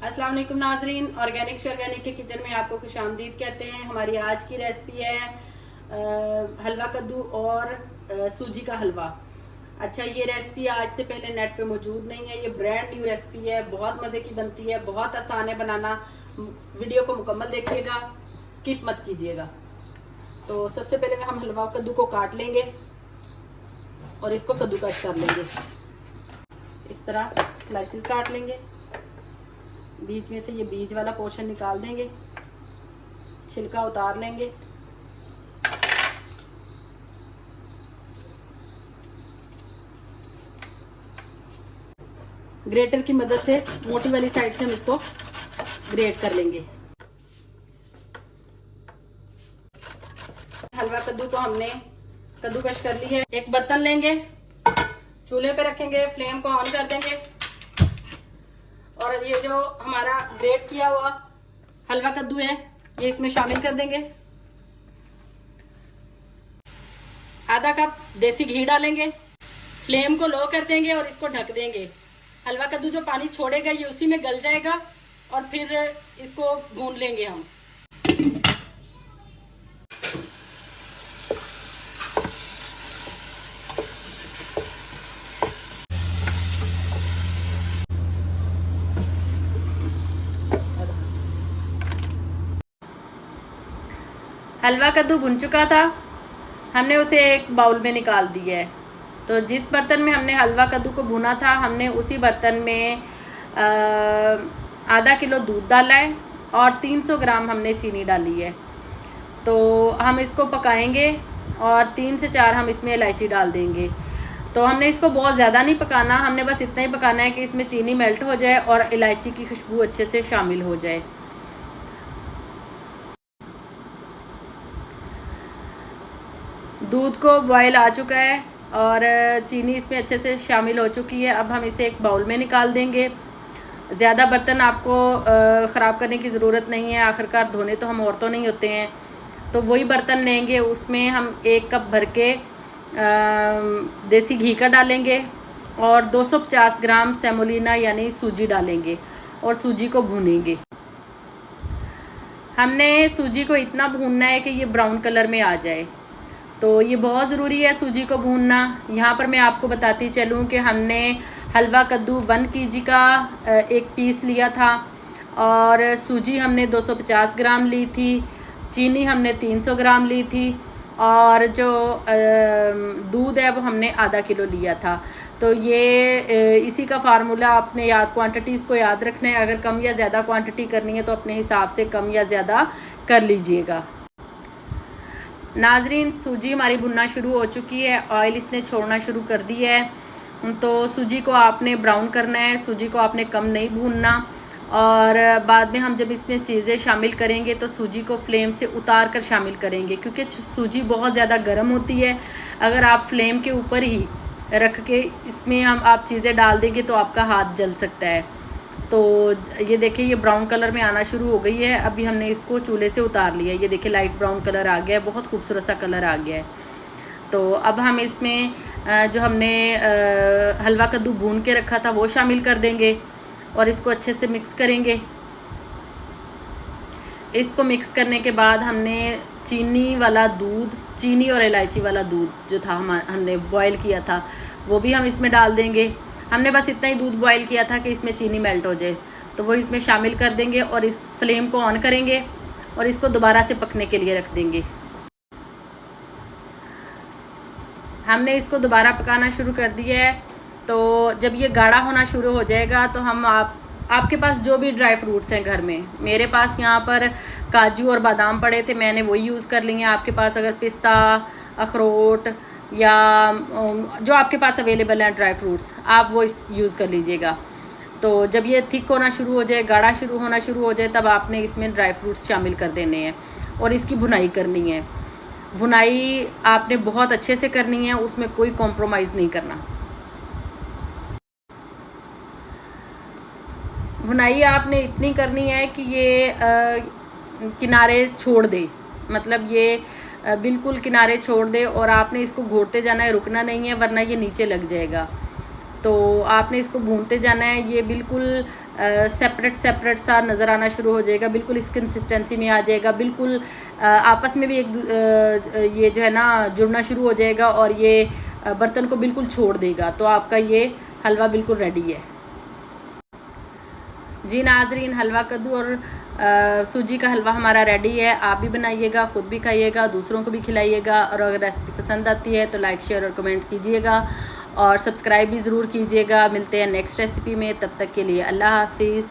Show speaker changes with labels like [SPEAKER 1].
[SPEAKER 1] अस्सलाम वालेकुम नाजरीन, ऑर्गेनिक शॉर्गेनिक के किचन में आपको खुशामदीद कहते हैं। हमारी आज की रेसिपी है हलवा कद्दू और सूजी का हलवा। अच्छा, ये रेसिपी आज से पहले नेट पे मौजूद नहीं है, ये ब्रांड न्यू रेसिपी है, बहुत मज़े की बनती है, बहुत आसान है बनाना। वीडियो को मुकम्मल देखिएगा, स्किप मत कीजिएगा। तो सबसे पहले हम हलवा कद्दू को काट लेंगे और इसको कद्दूकस कर लेंगे। इस तरह स्लाइसेस काट लेंगे, बीच में से ये बीज वाला पोर्शन निकाल देंगे, छिलका उतार लेंगे। ग्रेटर की मदद से मोटी वाली साइड से हम इसको ग्रेट कर लेंगे। हलवा कद्दू को हमने कद्दूकश कर ली है। एक बर्तन लेंगे, चूल्हे पे रखेंगे, फ्लेम को ऑन कर देंगे और ये जो हमारा ग्रेट किया हुआ हलवा कद्दू है ये इसमें शामिल कर देंगे। आधा कप देसी घी डालेंगे, फ्लेम को लो कर देंगे और इसको ढक देंगे। हलवा कद्दू जो पानी छोड़ेगा ये उसी में गल जाएगा और फिर इसको भून लेंगे हम। हलवा कद्दू भुन चुका था, हमने उसे एक बाउल में निकाल दिया है। तो जिस बर्तन में हमने हलवा कद्दू को भुना था हमने उसी बर्तन में आधा किलो दूध डाला है और 300 ग्राम हमने चीनी डाली है। तो हम इसको पकाएंगे और 3 से 4 हम इसमें इलायची डाल देंगे। तो हमने इसको बहुत ज़्यादा नहीं पकाना, हमने बस इतना ही पकाना है कि इसमें चीनी मेल्ट हो जाए और इलायची की खुशबू अच्छे से शामिल हो जाए। दूध को बॉयल आ चुका है और चीनी इसमें अच्छे से शामिल हो चुकी है। अब हम इसे एक बाउल में निकाल देंगे। ज़्यादा बर्तन आपको ख़राब करने की ज़रूरत नहीं है, आखिरकार धोने तो हम औरतों नहीं होते हैं। तो वही बर्तन लेंगे, उसमें हम 1 कप भर के देसी घी का डालेंगे और 250 ग्राम सेमोलिना यानी सूजी डालेंगे और सूजी को भूनेंगे। हमने सूजी को इतना भूनना है कि ये ब्राउन कलर में आ जाए। तो ये बहुत ज़रूरी है सूजी को भूनना। यहाँ पर मैं आपको बताती चलूँ कि हमने हलवा कद्दू 1 kg का एक पीस लिया था और सूजी हमने 250 ग्राम ली थी, चीनी हमने 300 ग्राम ली थी और जो दूध है वो हमने आधा किलो लिया था। तो ये इसी का फार्मूला आपने क्वांटिटीज़ को याद रखना है। अगर कम या ज़्यादा क्वांटिटी करनी है तो अपने हिसाब से कम या ज़्यादा कर लीजिएगा। नाजरीन, सूजी हमारी भुनना शुरू हो चुकी है, ऑयल इसने छोड़ना शुरू कर दिया है। तो सूजी को आपने ब्राउन करना है, सूजी को आपने कम नहीं भूनना। और बाद में हम जब इसमें चीज़ें शामिल करेंगे तो सूजी को फ्लेम से उतार कर शामिल करेंगे, क्योंकि सूजी बहुत ज़्यादा गर्म होती है। अगर आप फ्लेम के ऊपर ही रख के इसमें आप चीज़ें डाल देंगे तो आपका हाथ जल सकता है। तो ये देखिए, ये ब्राउन कलर में आना शुरू हो गई है। अभी हमने इसको चूल्हे से उतार लिया है। ये देखिए लाइट ब्राउन कलर आ गया है, बहुत खूबसूरत सा कलर आ गया है। तो अब हम इसमें जो हमने हलवा कद्दू भून के रखा था वो शामिल कर देंगे और इसको अच्छे से मिक्स करेंगे। इसको मिक्स करने के बाद हमने चीनी और इलायची वाला दूध जो था हमने बॉयल किया था वो भी हम इसमें डाल देंगे। हमने बस इतना ही दूध बॉयल किया था कि इसमें चीनी मेल्ट हो जाए, तो वो इसमें शामिल कर देंगे और इस फ्लेम को ऑन करेंगे और इसको दोबारा से पकने के लिए रख देंगे। हमने इसको दोबारा पकाना शुरू कर दिया है। तो जब ये गाढ़ा होना शुरू हो जाएगा तो हम आपके पास जो भी ड्राई फ्रूट्स हैं घर में, मेरे पास यहाँ पर काजू और बादाम पड़े थे, मैंने वही यूज़ कर लिए हैं। आपके पास अगर पिस्ता, अखरोट या जो आपके पास अवेलेबल है ड्राई फ्रूट्स, आप वो यूज़ कर लीजिएगा। तो जब ये थिक होना शुरू हो जाए, गाढ़ा होना शुरू हो जाए, तब आपने इसमें ड्राई फ्रूट्स शामिल कर देने हैं और इसकी भुनाई करनी है। भुनाई आपने बहुत अच्छे से करनी है, उसमें कोई कॉम्प्रोमाइज़ नहीं करना। भुनाई आपने इतनी करनी है कि ये किनारे छोड़ दे, मतलब ये बिल्कुल किनारे छोड़ दे और आपने इसको घोटते जाना है, रुकना नहीं है, वरना ये नीचे लग जाएगा। तो आपने इसको भूनते जाना है। ये बिल्कुल सेपरेट सा नज़र आना शुरू हो जाएगा, बिल्कुल इस कंसिस्टेंसी में आ जाएगा, बिल्कुल आपस में भी ये जो है ना जुड़ना शुरू हो जाएगा और ये बर्तन को बिल्कुल छोड़ देगा। तो आपका ये हलवा बिल्कुल रेडी है। जी नाजरीन, हलवा कद्दू और सूजी का हलवा हमारा रेडी है। आप भी बनाइएगा, ख़ुद भी खाइएगा, दूसरों को भी खिलाइएगा। और अगर रेसिपी पसंद आती है तो लाइक, शेयर और कमेंट कीजिएगा और सब्सक्राइब भी ज़रूर कीजिएगा। मिलते हैं नेक्स्ट रेसिपी में, तब तक के लिए अल्लाह हाफिज़।